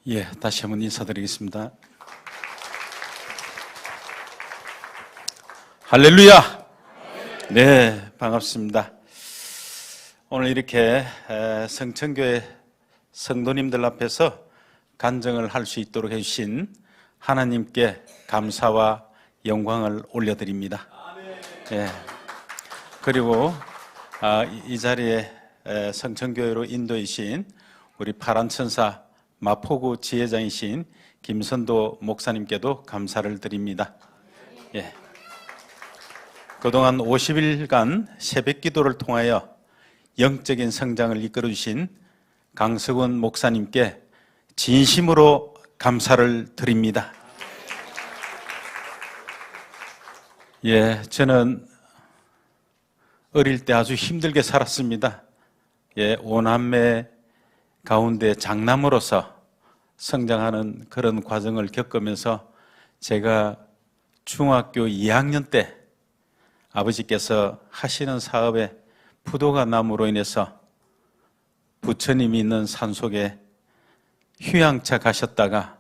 예, 다시 한번 인사드리겠습니다. 할렐루야! 네, 반갑습니다. 오늘 이렇게 성천교회 성도님들 앞에서 간증을 할 수 있도록 해주신 하나님께 감사와 영광을 올려드립니다. 예, 그리고 이 자리에 성천교회로 인도이신 우리 파란천사 마포구 지회장이신 김선도 목사님께도 감사를 드립니다. 예. 그동안 50일간 새벽 기도를 통하여 영적인 성장을 이끌어 주신 강석원 목사님께 진심으로 감사를 드립니다. 예, 저는 어릴 때 아주 힘들게 살았습니다. 예, 오남매 가운데 장남으로서 성장하는 그런 과정을 겪으면서 제가 중학교 2학년 때 아버지께서 하시는 사업에 부도가 남으로 인해서 부처님이 있는 산속에 휴양차 가셨다가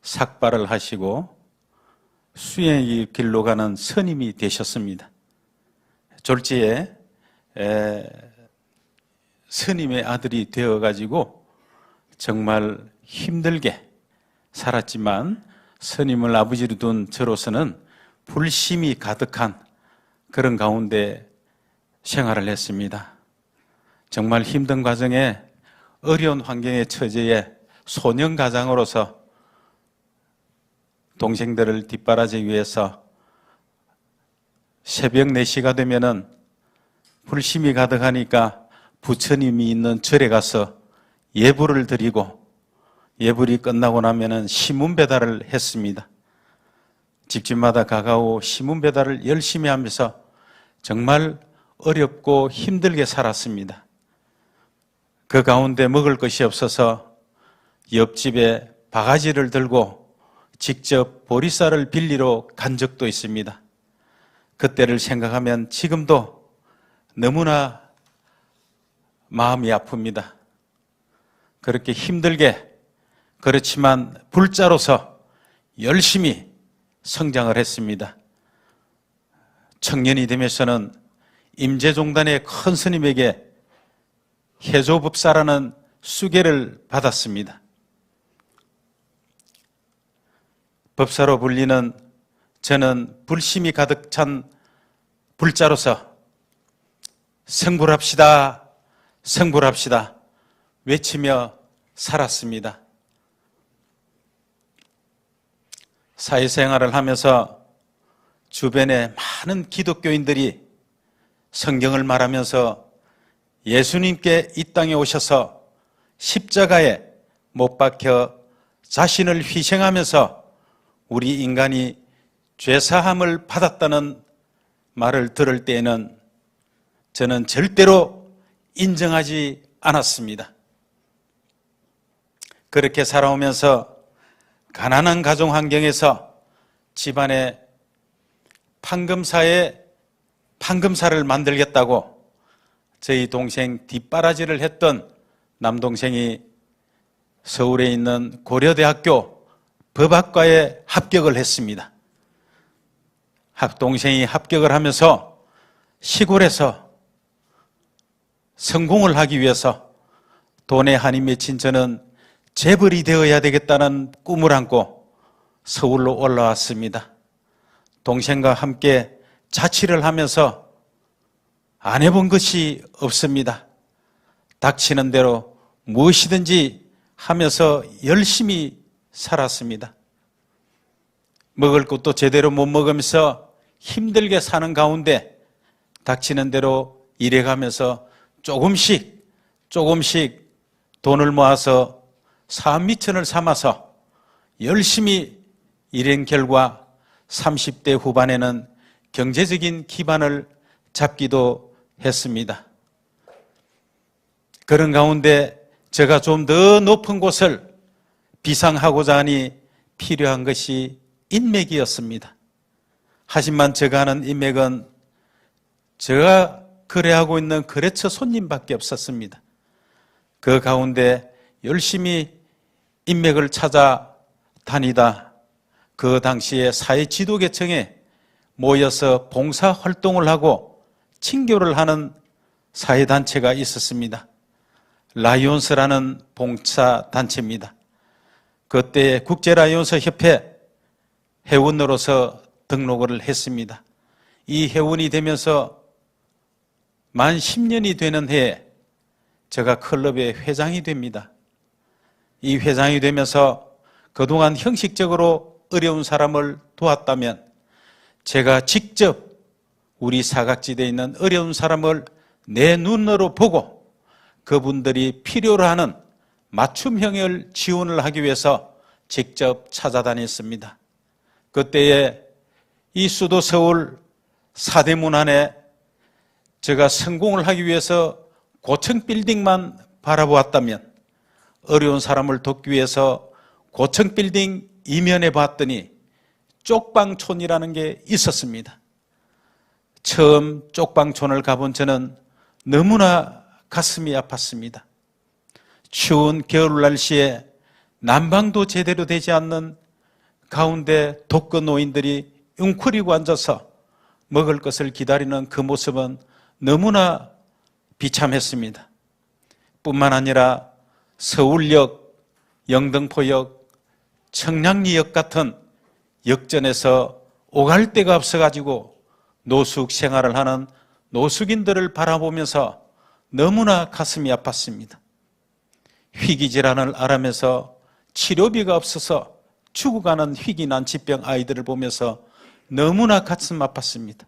삭발을 하시고 수행의 길로 가는 스님이 되셨습니다. 졸지에 스님의 아들이 되어가지고 정말 힘들게 살았지만 스님을 아버지로 둔 저로서는 불심이 가득한 그런 가운데 생활을 했습니다. 정말 힘든 과정에 어려운 환경의 처지에 소년 가장으로서 동생들을 뒷바라지기 위해서 새벽 4시가 되면은 불심이 가득하니까 부처님이 있는 절에 가서 예불을 드리고 예불이 끝나고 나면은 신문 배달을 했습니다. 집집마다 가가오 신문 배달을 열심히 하면서 정말 어렵고 힘들게 살았습니다. 그 가운데 먹을 것이 없어서 옆집에 바가지를 들고 직접 보리쌀을 빌리러 간 적도 있습니다. 그때를 생각하면 지금도 너무나 마음이 아픕니다. 그렇게 힘들게, 그렇지만 불자로서 열심히 성장을 했습니다. 청년이 되면서는 임재종단의 큰 스님에게 해조법사라는 수계를 받았습니다. 법사로 불리는 저는 불심이 가득 찬 불자로서 성불합시다, 성불합시다 외치며 살았습니다. 사회생활을 하면서 주변에 많은 기독교인들이 성경을 말하면서 예수님께 이 땅에 오셔서 십자가에 못 박혀 자신을 희생하면서 우리 인간이 죄사함을 받았다는 말을 들을 때에는 저는 절대로 인정하지 않았습니다. 그렇게 살아오면서 가난한 가정 환경에서 집안에 판금사를 만들겠다고 저희 동생 뒷바라지를 했던 남동생이 서울에 있는 고려대학교 법학과에 합격을 했습니다. 동생이 합격을 하면서 시골에서 성공을 하기 위해서 돈에 한이 맺힌 저는 재벌이 되어야 되겠다는 꿈을 안고 서울로 올라왔습니다. 동생과 함께 자취를 하면서 안 해본 것이 없습니다. 닥치는 대로 무엇이든지 하면서 열심히 살았습니다. 먹을 것도 제대로 못 먹으면서 힘들게 사는 가운데 닥치는 대로 일해가면서 조금씩 돈을 모아서 사미천을 삼아서 열심히 일한 결과 30대 후반에는 경제적인 기반을 잡기도 했습니다. 그런 가운데 제가 좀 더 높은 곳을 비상하고자 하니 필요한 것이 인맥이었습니다. 하지만 제가 하는 인맥은 제가 거래하고 있는 거래처 손님밖에 없었습니다. 그 가운데 열심히 인맥을 찾아 다니다 그 당시에 사회 지도계층에 모여서 봉사활동을 하고 친교를 하는 사회단체가 있었습니다. 라이온스라는 봉사단체입니다. 그때 국제라이온스 협회 회원으로서 등록을 했습니다. 이 회원이 되면서 만 10년이 되는 해에 제가 클럽의 회장이 됩니다. 이 회장이 되면서 그동안 형식적으로 어려운 사람을 도왔다면 제가 직접 우리 사각지대에 있는 어려운 사람을 내 눈으로 보고 그분들이 필요로 하는 맞춤형을 지원을 하기 위해서 직접 찾아다녔습니다. 그때에 이 수도 서울 사대문 안에 제가 성공을 하기 위해서 고층 빌딩만 바라보았다면 어려운 사람을 돕기 위해서 고층 빌딩 이면에 봤더니 쪽방촌이라는 게 있었습니다. 처음 쪽방촌을 가본 저는 너무나 가슴이 아팠습니다. 추운 겨울 날씨에 난방도 제대로 되지 않는 가운데 독거 노인들이 웅크리고 앉아서 먹을 것을 기다리는 그 모습은 너무나 비참했습니다. 뿐만 아니라 서울역, 영등포역, 청량리역 같은 역전에서 오갈 데가 없어가지고 노숙 생활을 하는 노숙인들을 바라보면서 너무나 가슴이 아팠습니다. 희귀질환을 앓으면서 치료비가 없어서 죽어가는 희귀 난치병 아이들을 보면서 너무나 가슴 아팠습니다.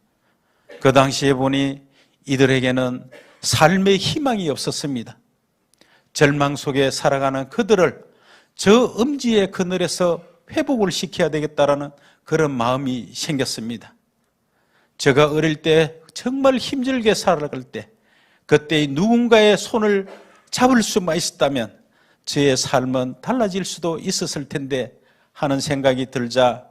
그 당시에 보니 이들에게는 삶의 희망이 없었습니다. 절망 속에 살아가는 그들을 저 음지의 그늘에서 회복을 시켜야 되겠다라는 그런 마음이 생겼습니다. 제가 어릴 때 정말 힘들게 살아갈 때 그때 누군가의 손을 잡을 수만 있었다면 저의 삶은 달라질 수도 있었을 텐데 하는 생각이 들자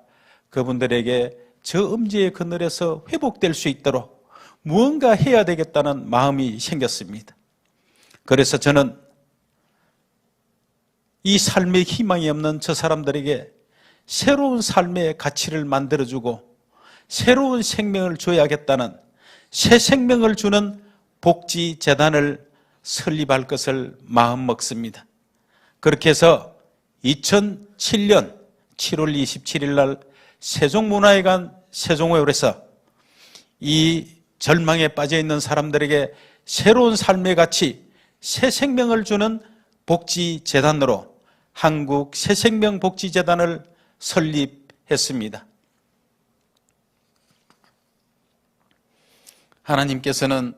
그분들에게 저 음지의 그늘에서 회복될 수 있도록 무언가 해야 되겠다는 마음이 생겼습니다. 그래서 저는 이 삶의 희망이 없는 저 사람들에게 새로운 삶의 가치를 만들어주고 새로운 생명을 줘야겠다는 새 생명을 주는 복지재단을 설립할 것을 마음먹습니다. 그렇게 해서 2007년 7월 27일 날 세종문화회관 세종호홀에서 이 절망에 빠져있는 사람들에게 새로운 삶의 가치, 새 생명을 주는 복지재단으로 한국 새생명복지재단을 설립했습니다. 하나님께서는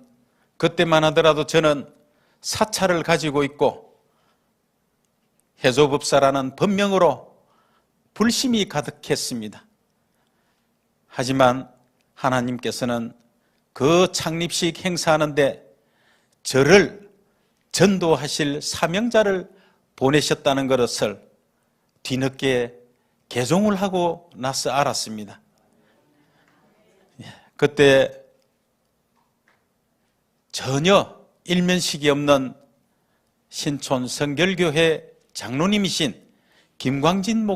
그때만 하더라도 저는 사찰을 가지고 있고 해조법사라는 법명으로 불심이 가득했습니다. 하지만 하나님께서는 그 창립식 행사하는데 저를 전도하실 사명자를 보내셨다는 것을 뒤늦게 개종을 하고 나서 알았습니다. 그때 전혀 일면식이 없는 신촌 성결교회 장로님이신 김광진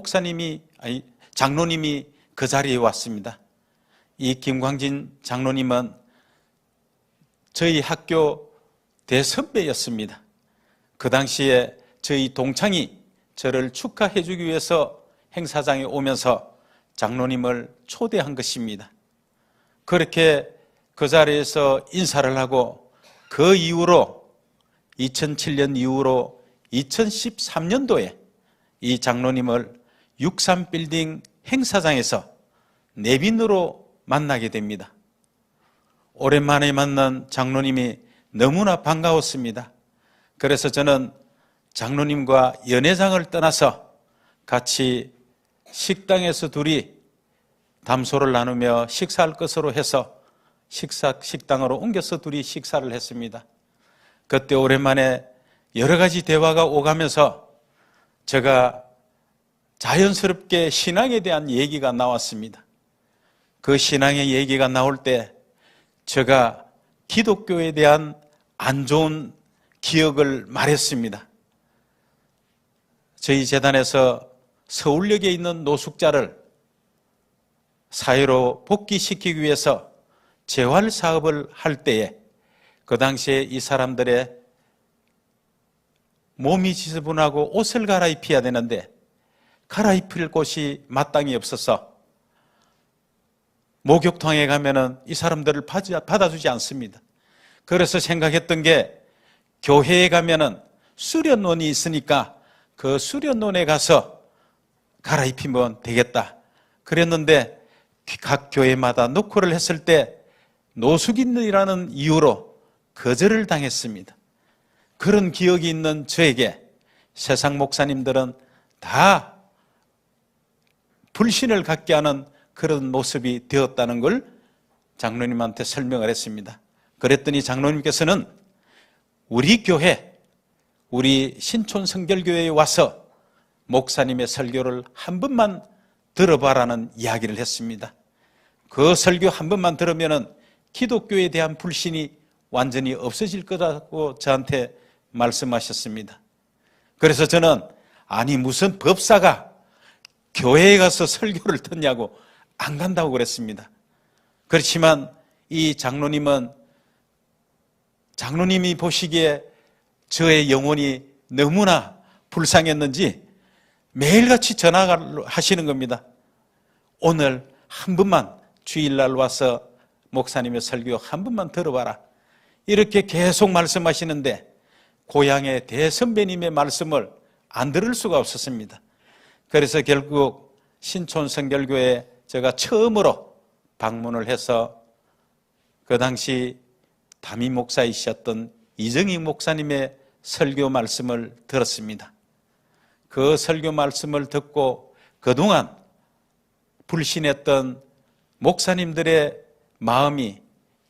장로님이 그 자리에 왔습니다. 이 김광진 장로님은 저희 학교 대선배였습니다. 그 당시에 저희 동창이 저를 축하해 주기 위해서 행사장에 오면서 장로님을 초대한 것입니다. 그렇게 그 자리에서 인사를 하고 그 이후로 2007년 이후로 2013년도에 이 장로님을 63빌딩 행사장에서 내빈으로 만나게 됩니다. 오랜만에 만난 장로님이 너무나 반가웠습니다. 그래서 저는 장로님과 연회장을 떠나서 같이 식당에서 둘이 담소를 나누며 식사할 것으로 해서 식당으로 옮겨서 둘이 식사를 했습니다. 그때 오랜만에 여러 가지 대화가 오가면서 제가 자연스럽게 신앙에 대한 얘기가 나왔습니다. 그 신앙의 얘기가 나올 때 제가 기독교에 대한 안 좋은 기억을 말했습니다. 저희 재단에서 서울역에 있는 노숙자를 사회로 복귀시키기 위해서 재활 사업을 할 때에 그 당시에 이 사람들의 몸이 지저분하고 옷을 갈아입혀야 되는데 갈아입힐 곳이 마땅히 없어서 목욕탕에 가면은 이 사람들을 받아주지 않습니다. 그래서 생각했던 게 교회에 가면은 수련원이 있으니까 그 수련원에 가서 갈아입히면 되겠다. 그랬는데 각 교회마다 노크를 했을 때 노숙인이라는 이유로 거절을 당했습니다. 그런 기억이 있는 저에게 세상 목사님들은 다 불신을 갖게 하는 그런 모습이 되었다는 걸 장로님한테 설명을 했습니다. 그랬더니 장로님께서는 우리 교회, 우리 신촌 성결교회에 와서 목사님의 설교를 한 번만 들어봐라는 이야기를 했습니다. 그 설교 한 번만 들으면 기독교에 대한 불신이 완전히 없어질 거라고 저한테 말씀하셨습니다. 그래서 저는 아니 무슨 법사가 교회에 가서 설교를 듣냐고 안 간다고 그랬습니다. 그렇지만 이 장로님은 장로님이 보시기에 저의 영혼이 너무나 불쌍했는지 매일같이 전화하시는 겁니다. 오늘 한 번만 주일날 와서 목사님의 설교 한 번만 들어봐라. 이렇게 계속 말씀하시는데 고향의 대선배님의 말씀을 안 들을 수가 없었습니다. 그래서 결국 신촌 성결교회에 제가 처음으로 방문을 해서 그 당시 담임 목사이셨던 이정익 목사님의 설교 말씀을 들었습니다. 그 설교 말씀을 듣고 그동안 불신했던 목사님들의 마음이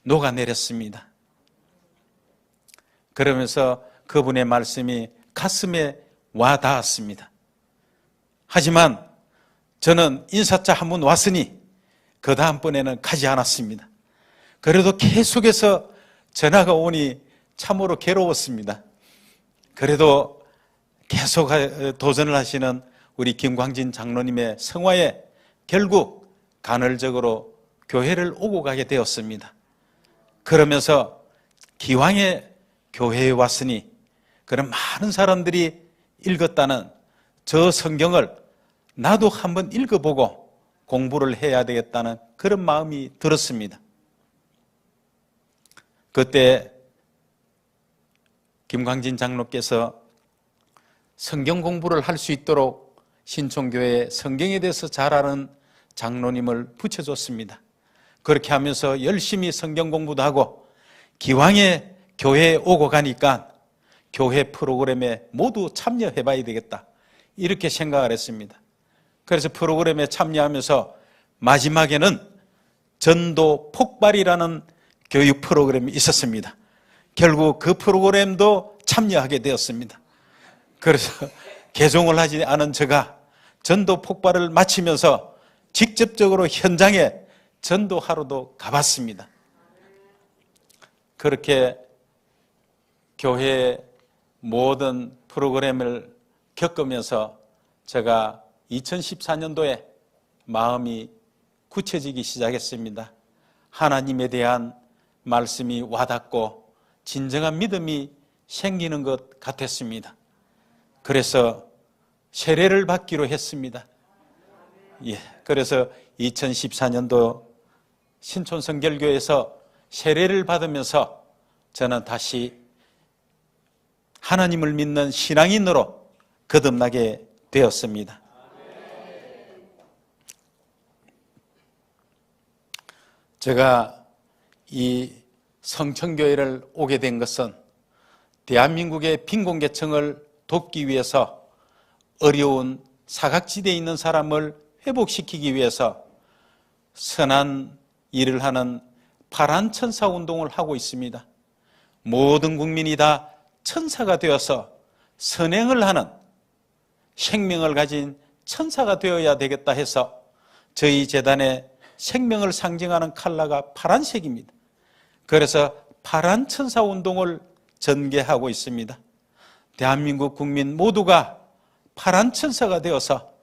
녹아내렸습니다. 그러면서 그분의 말씀이 가슴에 와 닿았습니다. 하지만 저는 인사차 한 번 왔으니 그 다음번에는 가지 않았습니다. 그래도 계속해서 전화가 오니 참으로 괴로웠습니다. 그래도 계속 도전을 하시는 우리 김광진 장로님의 성화에 결국 간헐적으로 교회를 오고 가게 되었습니다. 그러면서 기왕에 교회에 왔으니 그런 많은 사람들이 읽었다는 저 성경을 나도 한번 읽어보고 공부를 해야 되겠다는 그런 마음이 들었습니다. 그때 김광진 장로께서 성경 공부를 할 수 있도록 신촌교회에 성경에 대해서 잘 아는 장로님을 붙여줬습니다. 그렇게 하면서 열심히 성경 공부도 하고 기왕에 교회에 오고 가니까 교회 프로그램에 모두 참여해 봐야 되겠다, 이렇게 생각을 했습니다. 그래서 프로그램에 참여하면서 마지막에는 전도 폭발이라는 교육 프로그램이 있었습니다. 결국 그 프로그램도 참여하게 되었습니다. 그래서 개종을 하지 않은 제가 전도 폭발을 마치면서 직접적으로 현장에 전도하러도 가봤습니다. 그렇게 교회의 모든 프로그램을 겪으면서 제가 2014년도에 마음이 굳혀지기 시작했습니다. 하나님에 대한 말씀이 와닿고 진정한 믿음이 생기는 것 같았습니다. 그래서 세례를 받기로 했습니다. 그래서 2014년도 신촌성결교에서 세례를 받으면서 저는 다시 하나님을 믿는 신앙인으로 거듭나게 되었습니다. 제가 이 성천교회를 오게 된 것은 대한민국의 빈곤계층을 돕기 위해서 어려운 사각지대에 있는 사람을 회복시키기 위해서 선한 일을 하는 파란 천사 운동을 하고 있습니다. 모든 국민이 다 천사가 되어서 선행을 하는 생명을 가진 천사가 되어야 되겠다 해서 저희 재단의 생명을 상징하는 컬러가 파란색입니다. 그래서 파란 천사 운동을 전개하고 있습니다. 대한민국 국민 모두가 파란 천사가 되어서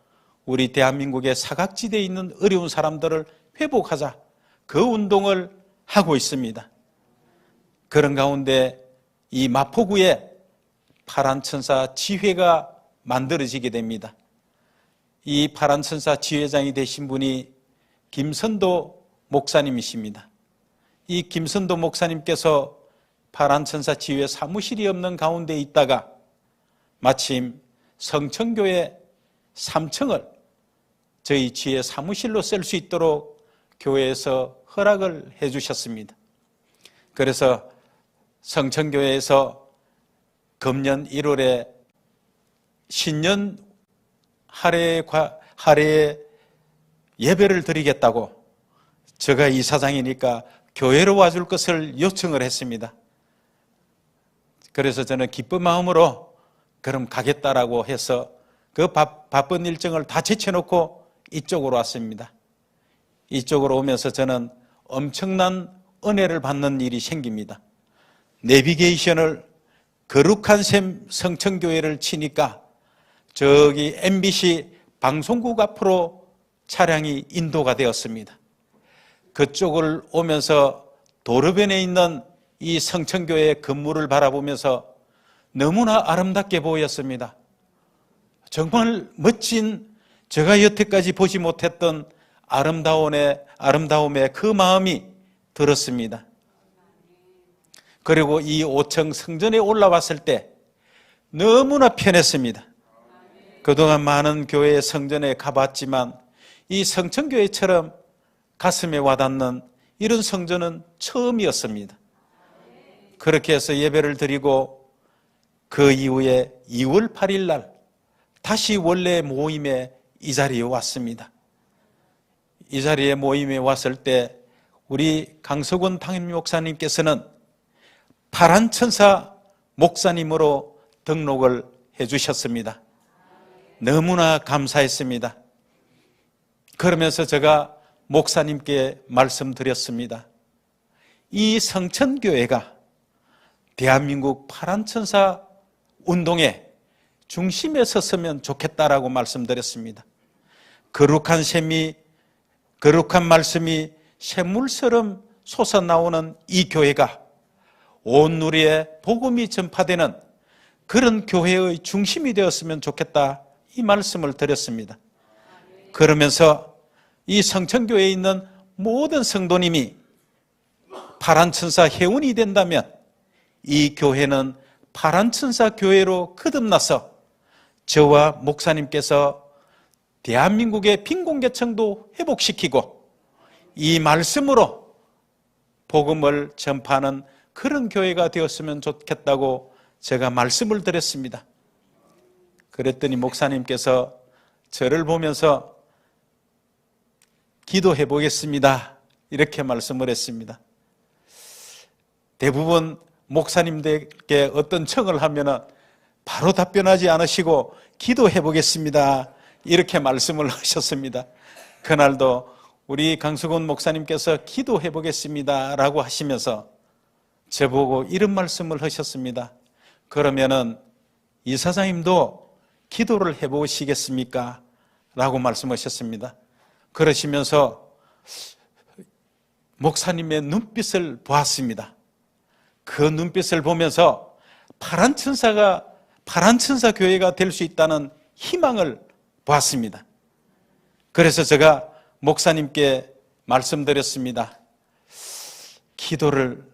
우리 대한민국의 사각지대에 있는 어려운 사람들을 회복하자, 그 운동을 하고 있습니다. 그런 가운데 이 마포구에 파란 천사 지회가 만들어지게 됩니다. 이 파란 천사 지회장이 되신 분이 김선도 목사님이십니다. 이 김선도 목사님께서 파란 천사 지회 사무실이 없는 가운데 있다가 마침 성천교회 3층을 저희 지회 사무실로 쓸 수 있도록 교회에서 허락을 해 주셨습니다. 그래서 성천교회에서 금년 1월에 신년 할애에 예배를 드리겠다고 제가 이사장이니까 교회로 와줄 것을 요청을 했습니다. 그래서 저는 기쁜 마음으로 그럼 가겠다라고 해서 그 바쁜 일정을 다 제쳐놓고 이쪽으로 왔습니다. 이쪽으로 오면서 저는 엄청난 은혜를 받는 일이 생깁니다. 내비게이션을 거룩한 샘 성천교회를 치니까 저기 MBC 방송국 앞으로 차량이 인도가 되었습니다. 그쪽을 오면서 도로변에 있는 이 성천교회 건물을 바라보면서 너무나 아름답게 보였습니다. 정말 멋진, 제가 여태까지 보지 못했던 아름다움의 그 마음이 들었습니다. 그리고 이 5층 성전에 올라왔을 때 너무나 편했습니다. 그동안 많은 교회 성전에 가봤지만 이 성천교회처럼 가슴에 와닿는 이런 성전은 처음이었습니다. 그렇게 해서 예배를 드리고 그 이후에 2월 8일 날 다시 원래 모임에 이 자리에 왔습니다. 이 자리에 모임에 왔을 때 우리 강석원 당임 목사님께서는 파란 천사 목사님으로 등록을 해 주셨습니다. 너무나 감사했습니다. 그러면서 제가 목사님께 말씀드렸습니다. 이 성천교회가 대한민국 파란 천사 운동의 중심에 섰으면 좋겠다라고 말씀드렸습니다. 거룩한 말씀이 샘물처럼 솟아나오는 이 교회가 온 누리에 복음이 전파되는 그런 교회의 중심이 되었으면 좋겠다, 이 말씀을 드렸습니다. 그러면서 이 성천교회에 있는 모든 성도님이 파란 천사 회원이 된다면 이 교회는 파란 천사 교회로 거듭나서 저와 목사님께서 대한민국의 빈곤계층도 회복시키고 이 말씀으로 복음을 전파하는 그런 교회가 되었으면 좋겠다고 제가 말씀을 드렸습니다. 그랬더니 목사님께서 저를 보면서 기도해 보겠습니다, 이렇게 말씀을 했습니다. 대부분 목사님들께 어떤 청을 하면은 바로 답변하지 않으시고 기도해 보겠습니다, 이렇게 말씀을 하셨습니다. 그날도 우리 강수곤 목사님께서 기도해 보겠습니다 라고 하시면서 저보고 이런 말씀을 하셨습니다. 그러면은 이사장님도 기도를 해 보시겠습니까? 라고 말씀하셨습니다. 그러시면서 목사님의 눈빛을 보았습니다. 그 눈빛을 보면서 파란 천사 교회가 될 수 있다는 희망을 보았습니다. 그래서 제가 목사님께 말씀드렸습니다. 기도를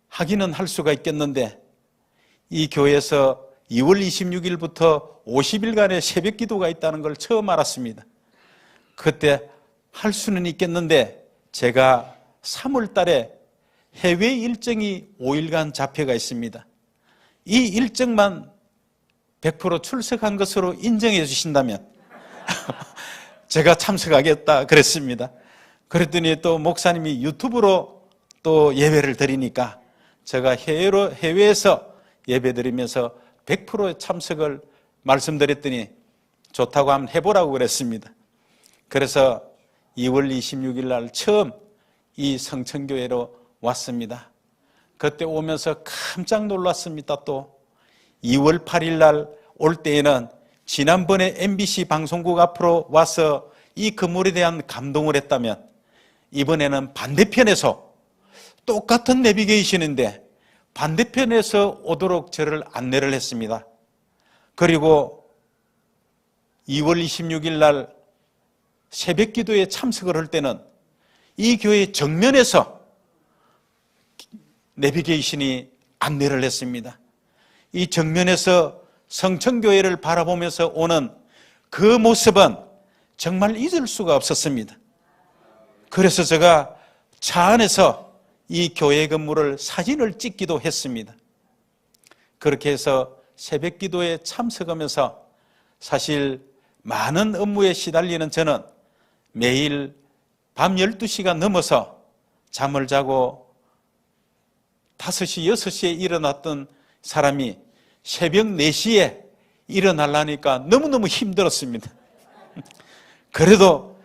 하기는 할 수가 있겠는데 이 교회에서 2월 26일부터 50일간의 새벽 기도가 있다는 걸 처음 알았습니다. 그때 할 수는 있겠는데 제가 3월 달에 해외 일정이 5일간 잡혀가 있습니다. 이 일정만 100% 출석한 것으로 인정해 주신다면 제가 참석하겠다 그랬습니다. 그랬더니 또 목사님이 유튜브로 또 예배를 드리니까 제가 해외에서 예배 드리면서 100% 참석을 말씀드렸더니 좋다고 한번 해보라고 그랬습니다. 그래서 2월 26일 날 처음 이 성천교회로 왔습니다. 그때 오면서 깜짝 놀랐습니다. 또 2월 8일 날 올 때에는 지난번에 MBC 방송국 앞으로 와서 이 건물에 대한 감동을 했다면 이번에는 반대편에서 똑같은 내비게이션인데 반대편에서 오도록 저를 안내를 했습니다. 그리고 2월 26일 날 새벽 기도에 참석을 할 때는 이 교회 정면에서 내비게이션이 안내를 했습니다. 이 정면에서 성천교회를 바라보면서 오는 그 모습은 정말 잊을 수가 없었습니다. 그래서 제가 차 안에서 이 교회 건물을 사진을 찍기도 했습니다. 그렇게 해서 새벽 기도에 참석하면서 사실 많은 업무에 시달리는 저는 매일 밤 12시가 넘어서 잠을 자고 5시, 6시에 일어났던 사람이 새벽 4시에 일어나려니까 너무너무 힘들었습니다. 그래도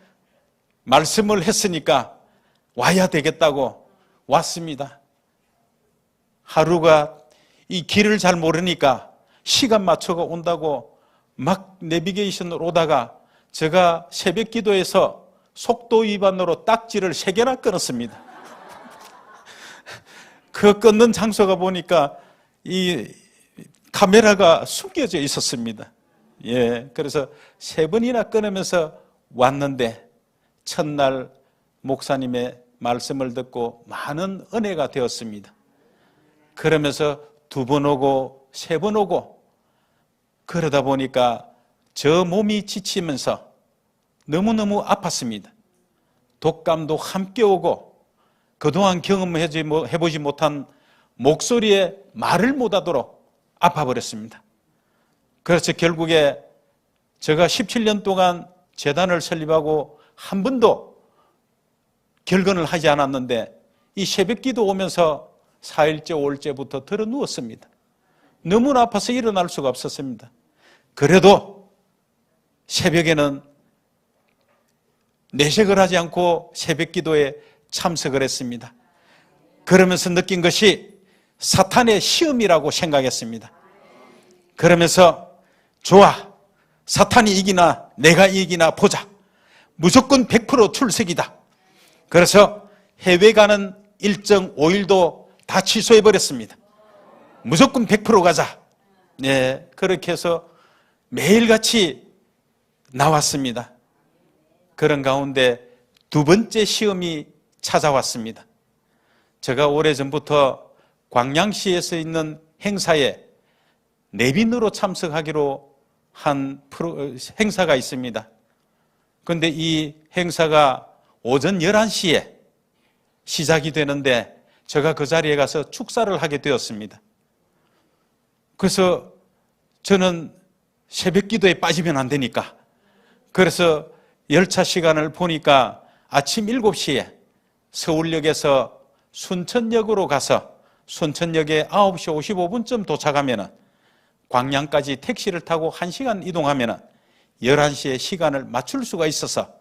말씀을 했으니까 와야 되겠다고 왔습니다. 하루가 이 길을 잘 모르니까 시간 맞춰가 온다고 막 내비게이션으로 오다가 제가 새벽 기도에서 속도 위반으로 딱지를 3개나 끊었습니다. 그 끊는 장소가 보니까 이 카메라가 숨겨져 있었습니다. 예, 그래서 3번이나 끊으면서 왔는데 첫날 목사님의 말씀을 듣고 많은 은혜가 되었습니다. 그러면서 2번 오고 3번 오고 그러다 보니까 저 몸이 지치면서 너무너무 아팠습니다. 독감도 함께 오고 그동안 경험해보지 못한 목소리에 말을 못하도록 아파버렸습니다. 그래서 결국에 제가 17년 동안 재단을 설립하고 한 번도 결근을 하지 않았는데 이 새벽기도 오면서 4일째, 5일째부터 들어 누웠습니다. 너무나 아파서 일어날 수가 없었습니다. 그래도 새벽에는 내색을 하지 않고 새벽기도에 참석을 했습니다. 그러면서 느낀 것이 사탄의 시험이라고 생각했습니다. 그러면서 좋아, 사탄이 이기나 내가 이기나 보자. 무조건 100% 출석이다. 그래서 해외 가는 일정 5일도 다 취소해버렸습니다. 무조건 100% 가자. 네, 그렇게 해서 매일같이 나왔습니다. 그런 가운데 2번째 시험이 찾아왔습니다. 제가 오래전부터 광양시에서 있는 행사에 내빈으로 참석하기로 한 행사가 있습니다. 그런데 이 행사가 오전 11시에 시작이 되는데 제가 그 자리에 가서 축사를 하게 되었습니다. 그래서 저는 새벽 기도에 빠지면 안 되니까 그래서 열차 시간을 보니까 아침 7시에 서울역에서 순천역으로 가서 순천역에 9시 55분쯤 도착하면 광양까지 택시를 타고 1시간 이동하면 11시에 시간을 맞출 수가 있어서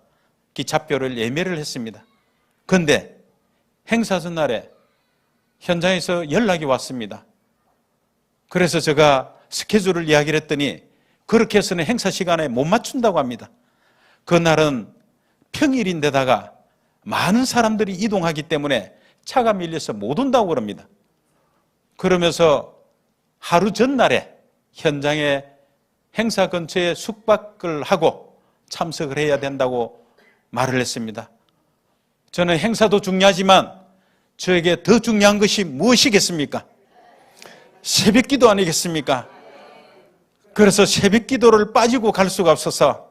기차표를 예매를 했습니다. 그런데 행사 전날에 현장에서 연락이 왔습니다. 그래서 제가 스케줄을 이야기를 했더니 그렇게 해서는 행사 시간에 못 맞춘다고 합니다. 그날은 평일인데다가 많은 사람들이 이동하기 때문에 차가 밀려서 못 온다고 그럽니다. 그러면서 하루 전날에 현장에 행사 근처에 숙박을 하고 참석을 해야 된다고 말을 했습니다. 저는 행사도 중요하지만 저에게 더 중요한 것이 무엇이겠습니까? 새벽 기도 아니겠습니까? 그래서 새벽 기도를 빠지고 갈 수가 없어서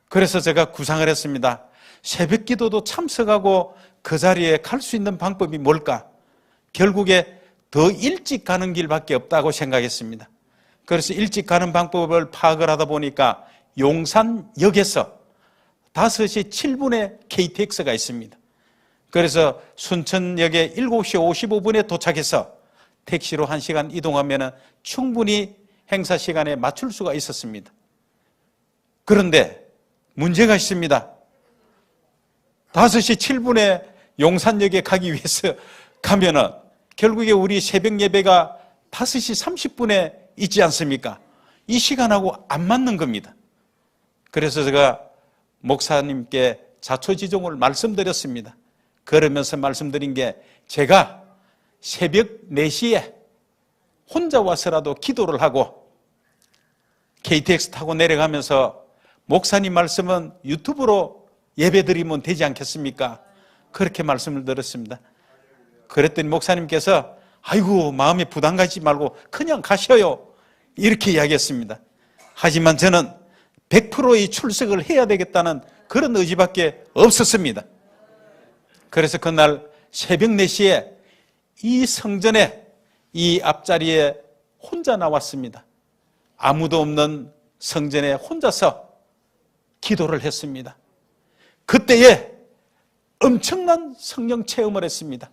그래서 제가 구상을 했습니다. 새벽 기도도 참석하고 그 자리에 갈 수 있는 방법이 뭘까? 결국에 더 일찍 가는 길밖에 없다고 생각했습니다. 그래서 일찍 가는 방법을 파악을 하다 보니까 용산역에서 5시 7분에 KTX가 있습니다. 그래서 순천역에 7시 55분에 도착해서 택시로 1시간 이동하면 충분히 행사 시간에 맞출 수가 있었습니다. 그런데 문제가 있습니다. 5시 7분에 용산역에 가기 위해서 가면은 결국에 우리 새벽 예배가 5시 30분에 있지 않습니까? 이 시간하고 안 맞는 겁니다. 그래서 제가 목사님께 자초지종을 말씀드렸습니다. 그러면서 말씀드린 게 제가 새벽 4시에 혼자 와서라도 기도를 하고 KTX 타고 내려가면서 목사님 말씀은 유튜브로 예배드리면 되지 않겠습니까? 그렇게 말씀을 드렸습니다. 그랬더니 목사님께서 아이고 마음에 부담 가지지 말고 그냥 가셔요 이렇게 이야기했습니다. 하지만 저는 100%의 출석을 해야 되겠다는 그런 의지밖에 없었습니다. 그래서 그날 새벽 4시에 이 성전에 이 앞자리에 혼자 나왔습니다. 아무도 없는 성전에 혼자서 기도를 했습니다. 그때에 엄청난 성령 체험을 했습니다.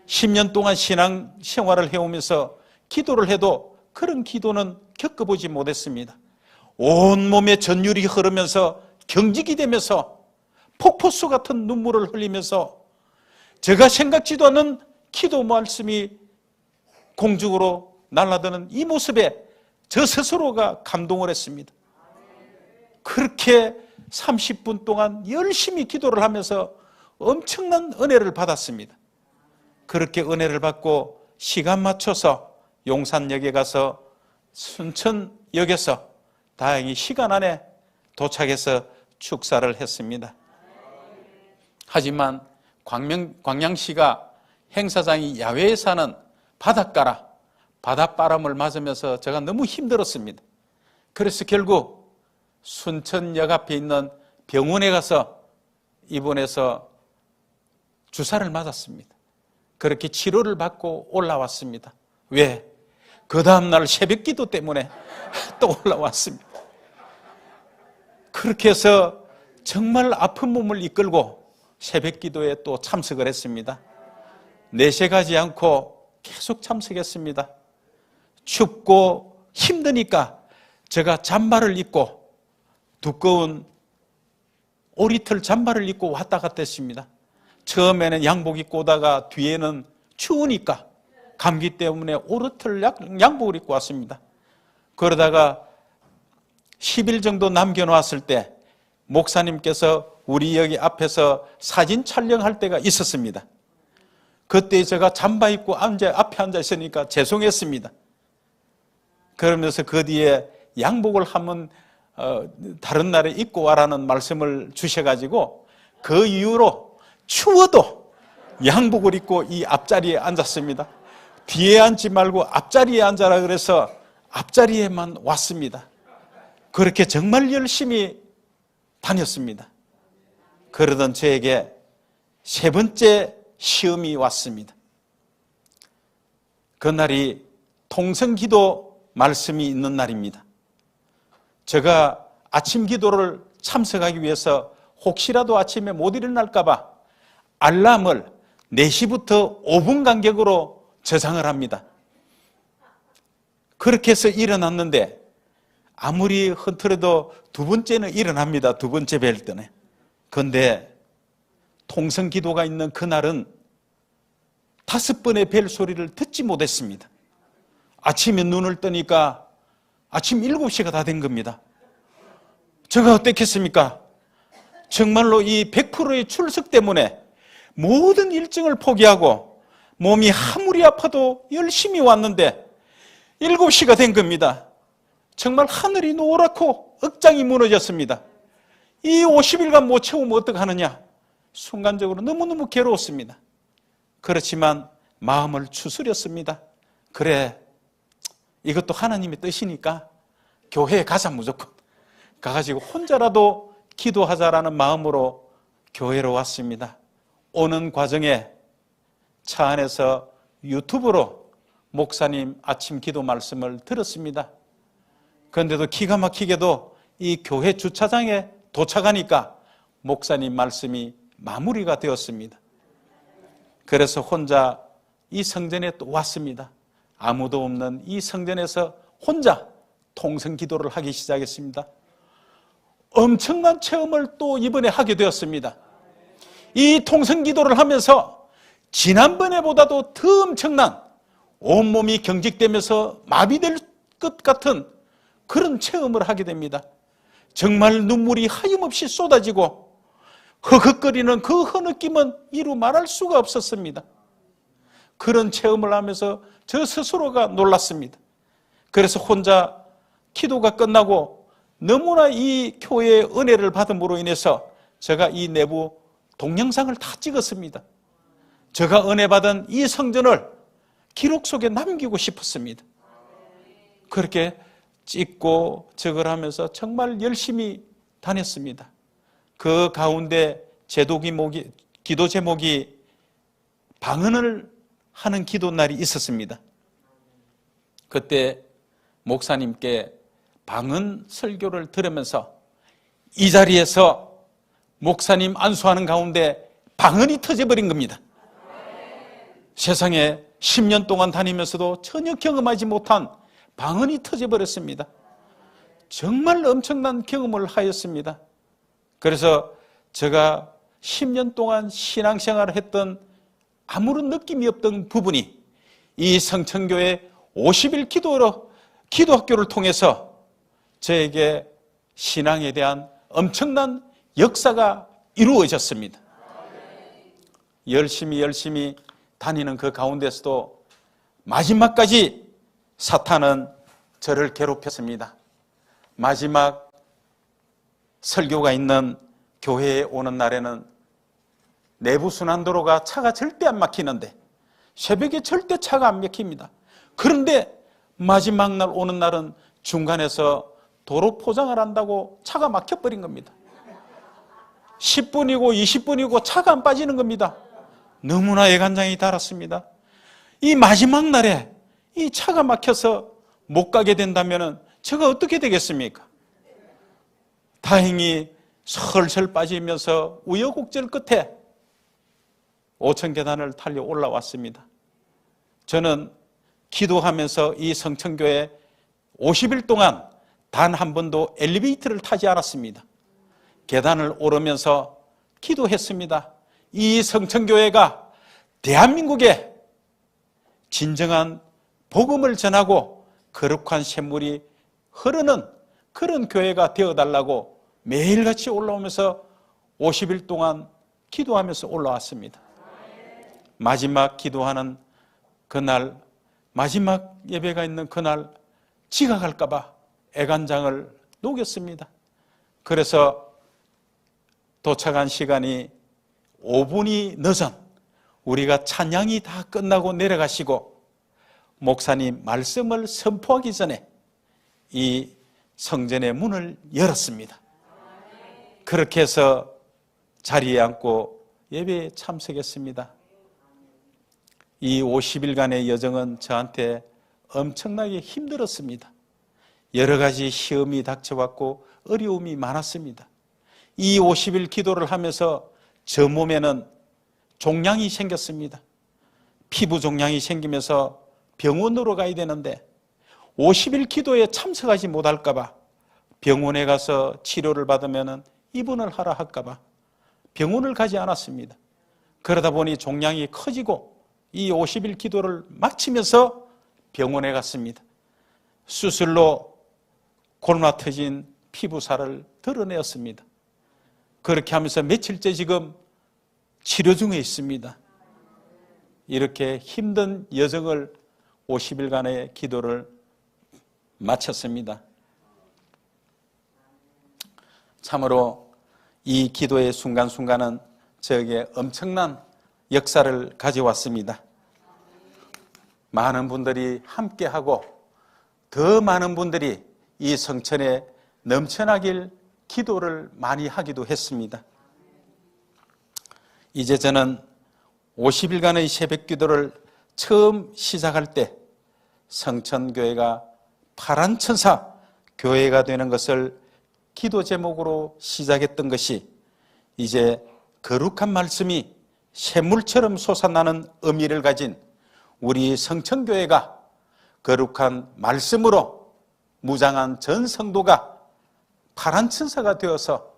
10년 동안 신앙 생활을 해오면서 기도를 해도 그런 기도는 겪어보지 못했습니다. 온몸에 전율이 흐르면서 경직이 되면서 폭포수 같은 눈물을 흘리면서 제가 생각지도 않은 기도 말씀이 공중으로 날아드는 이 모습에 저 스스로가 감동을 했습니다. 그렇게 30분 동안 열심히 기도를 하면서 엄청난 은혜를 받았습니다. 그렇게 은혜를 받고 시간 맞춰서 용산역에 가서 순천역에서 다행히 시간 안에 도착해서 축사를 했습니다. 하지만 광양시가 행사장이 야외에 사는 바닷가라 바닷바람을 맞으면서 제가 너무 힘들었습니다. 그래서 결국 순천역 앞에 있는 병원에 가서 입원해서 주사를 맞았습니다. 그렇게 치료를 받고 올라왔습니다. 왜? 그 다음날 새벽 기도 때문에 또 올라왔습니다. 그렇게 해서 정말 아픈 몸을 이끌고 새벽 기도에 또 참석을 했습니다. 내세 가지 않고 계속 참석했습니다. 춥고 힘드니까 제가 잠바를 입고 두꺼운 오리털 잠바를 입고 왔다 갔다 했습니다. 처음에는 양복 입고 오다가 뒤에는 추우니까 감기 때문에 오리털 양복을 입고 왔습니다. 그러다가 10일 정도 남겨놓았을 때 목사님께서 우리 여기 앞에서 사진 촬영할 때가 있었습니다. 그때 제가 잠바 입고 앞에 앉아 있으니까 죄송했습니다. 그러면서 그 뒤에 양복을 한번 다른 날에 입고 와라는 말씀을 주셔가지고 그 이후로 추워도 양복을 입고 이 앞자리에 앉았습니다. 뒤에 앉지 말고 앞자리에 앉아라 그래서 앞자리에만 왔습니다. 그렇게 정말 열심히 다녔습니다. 그러던 저에게 세 번째 시험이 왔습니다. 그날이 통성기도 말씀이 있는 날입니다. 제가 아침 기도를 참석하기 위해서 혹시라도 아침에 못 일어날까 봐 알람을 4시부터 5분 간격으로 저장을 합니다. 그렇게 해서 일어났는데 아무리 흔들어도 두 번째는 일어납니다. 두 번째 뵐 때는. 그런데 통성기도가 있는 그날은 5번의 벨 소리를 듣지 못했습니다. 아침에 눈을 뜨니까 아침 7시가 다 된 겁니다. 제가 어땠겠습니까? 정말로 이 100%의 출석 때문에 모든 일정을 포기하고 몸이 아무리 아파도 열심히 왔는데 7시가 된 겁니다. 정말 하늘이 노랗고 억장이 무너졌습니다. 이 50일간 못 채우면 어떡하느냐. 순간적으로 너무너무 괴로웠습니다. 그렇지만 마음을 추스렸습니다. 그래, 이것도 하나님의 뜻이니까 교회에 가자 무조건. 가가지고 혼자라도 기도하자라는 마음으로 교회로 왔습니다. 오는 과정에 차 안에서 유튜브로 목사님 아침 기도 말씀을 들었습니다. 그런데도 기가 막히게도 이 교회 주차장에 도착하니까 목사님 말씀이 마무리가 되었습니다. 그래서 혼자 이 성전에 또 왔습니다. 아무도 없는 이 성전에서 혼자 통성 기도를 하기 시작했습니다. 엄청난 체험을 또 이번에 하게 되었습니다. 이 통성 기도를 하면서 지난번에보다도 더 엄청난 온몸이 경직되면서 마비될 것 같은 그런 체험을 하게 됩니다. 정말 눈물이 하염없이 쏟아지고 허걱거리는 그 흐느낌은 이루 말할 수가 없었습니다. 그런 체험을 하면서 저 스스로가 놀랐습니다. 그래서 혼자 기도가 끝나고 너무나 이 교회의 은혜를 받음으로 인해서 제가 이 내부 동영상을 다 찍었습니다. 제가 은혜 받은 이 성전을 기록 속에 남기고 싶었습니다. 그렇게 찍고 적을 하면서 정말 열심히 다녔습니다. 그 가운데 기도 제목이 방언을 하는 기도 날이 있었습니다. 그때 목사님께 방언 설교를 들으면서 이 자리에서 목사님 안수하는 가운데 방언이 터져버린 겁니다. 세상에 10년 동안 다니면서도 전혀 경험하지 못한 방언이 터져버렸습니다. 정말 엄청난 경험을 하였습니다. 그래서 제가 10년 동안 신앙생활을 했던 아무런 느낌이 없던 부분이 이 성천교회 50일 기도학교를 통해서 저에게 신앙에 대한 엄청난 역사가 이루어졌습니다. 열심히 다니는 그 가운데서도 마지막까지 사탄은 저를 괴롭혔습니다. 마지막 설교가 있는 교회에 오는 날에는 내부순환도로가 차가 절대 안 막히는데 새벽에 절대 차가 안 막힙니다. 그런데 마지막 날 오는 날은 중간에서 도로 포장을 한다고 차가 막혀버린 겁니다. 10분이고 20분이고 차가 안 빠지는 겁니다. 너무나 애간장이 달았습니다. 이 마지막 날에 이 차가 막혀서 못 가게 된다면 제가 어떻게 되겠습니까? 다행히 설설 빠지면서 우여곡절 끝에 5천 계단을 달려 올라왔습니다. 저는 기도하면서 이 성천교회 50일 동안 단 한 번도 엘리베이터를 타지 않았습니다. 계단을 오르면서 기도했습니다. 이 성천교회가 대한민국에 진정한 복음을 전하고 거룩한 샘물이 흐르는 그런 교회가 되어달라고 매일같이 올라오면서 50일 동안 기도하면서 올라왔습니다. 마지막 기도하는 그날, 마지막 예배가 있는 그날 지각할까 봐 애간장을 녹였습니다. 그래서 도착한 시간이 5분이 늦은 우리가 찬양이 다 끝나고 내려가시고 목사님 말씀을 선포하기 전에 이 성전의 문을 열었습니다. 그렇게 해서 자리에 앉고 예배에 참석했습니다. 이 50일간의 여정은 저한테 엄청나게 힘들었습니다. 여러 가지 시험이 닥쳐왔고 어려움이 많았습니다. 이 50일 기도를 하면서 저 몸에는 종양이 생겼습니다. 피부 종양이 생기면서 병원으로 가야 되는데 50일 기도에 참석하지 못할까 봐 병원에 가서 치료를 받으면 입원을 하라 할까 봐 병원을 가지 않았습니다. 그러다 보니 종양이 커지고 이 50일 기도를 마치면서 병원에 갔습니다. 수술로 골마 터진 피부살을 드러내었습니다. 그렇게 하면서 며칠째 지금 치료 중에 있습니다. 이렇게 힘든 여정을 50일간의 기도를 마쳤습니다. 참으로 이 기도의 순간순간은 저에게 엄청난 역사를 가져왔습니다. 많은 분들이 함께하고 더 많은 분들이 이 성천에 넘쳐나길 기도를 많이 하기도 했습니다. 이제 저는 50일간의 새벽 기도를 처음 시작할 때 성천교회가 파란 천사 교회가 되는 것을 기도 제목으로 시작했던 것이 이제 거룩한 말씀이 샘물처럼 솟아나는 의미를 가진 우리 성천교회가 거룩한 말씀으로 무장한 전 성도가 파란 천사가 되어서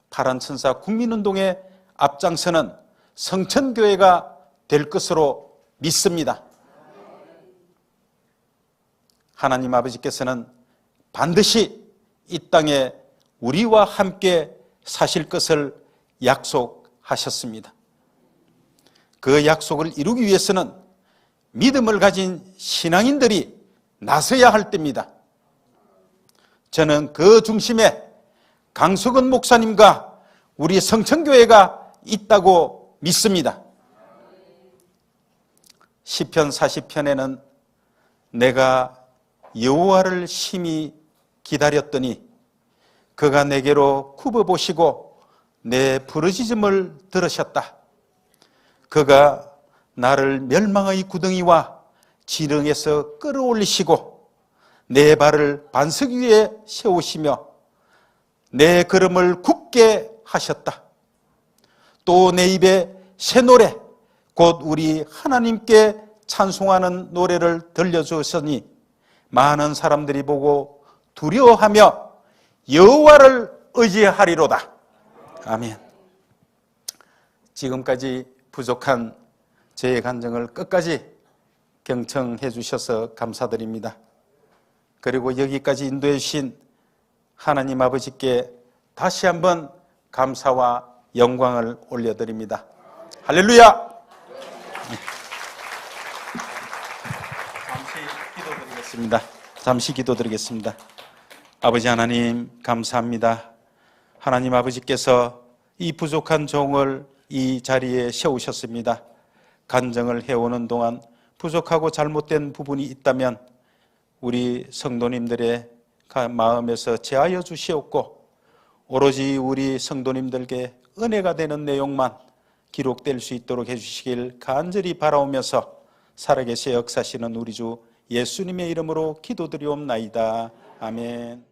파란 천사 국민운동에 앞장서는 성천교회가 될 것으로 믿습니다. 하나님 아버지께서는 반드시 이 땅에 우리와 함께 사실 것을 약속하셨습니다. 그 약속을 이루기 위해서는 믿음을 가진 신앙인들이 나서야 할 때입니다. 저는 그 중심에 강석은 목사님과 우리 성천교회가 있다고 믿습니다. 시편 40편에는 내가 여호와를 심히 기다렸더니 그가 내게로 굽어보시고 내 부르짖음을 들으셨다. 그가 나를 멸망의 구덩이와 지렁에서 끌어올리시고 내 발을 반석 위에 세우시며 내 걸음을 굳게 하셨다. 또 내 입에 새 노래 곧 우리 하나님께 찬송하는 노래를 들려주셨으니 많은 사람들이 보고 두려워하며 여호와를 의지하리로다. 아멘. 지금까지 부족한 저의 간증을 끝까지 경청해 주셔서 감사드립니다. 그리고 여기까지 인도해 주신 하나님 아버지께 다시 한번 감사와 영광을 올려드립니다. 할렐루야! 잠시 기도드리겠습니다. 아버지 하나님 감사합니다. 하나님 아버지께서 이 부족한 종을 이 자리에 세우셨습니다. 간증을 해오는 동안 부족하고 잘못된 부분이 있다면 우리 성도님들의 마음에서 제하여 주시옵고 오로지 우리 성도님들께 은혜가 되는 내용만 기록될 수 있도록 해주시길 간절히 바라오면서 살아계셔 역사하시는 우리 주 예수님의 이름으로 기도드리옵나이다. 아멘.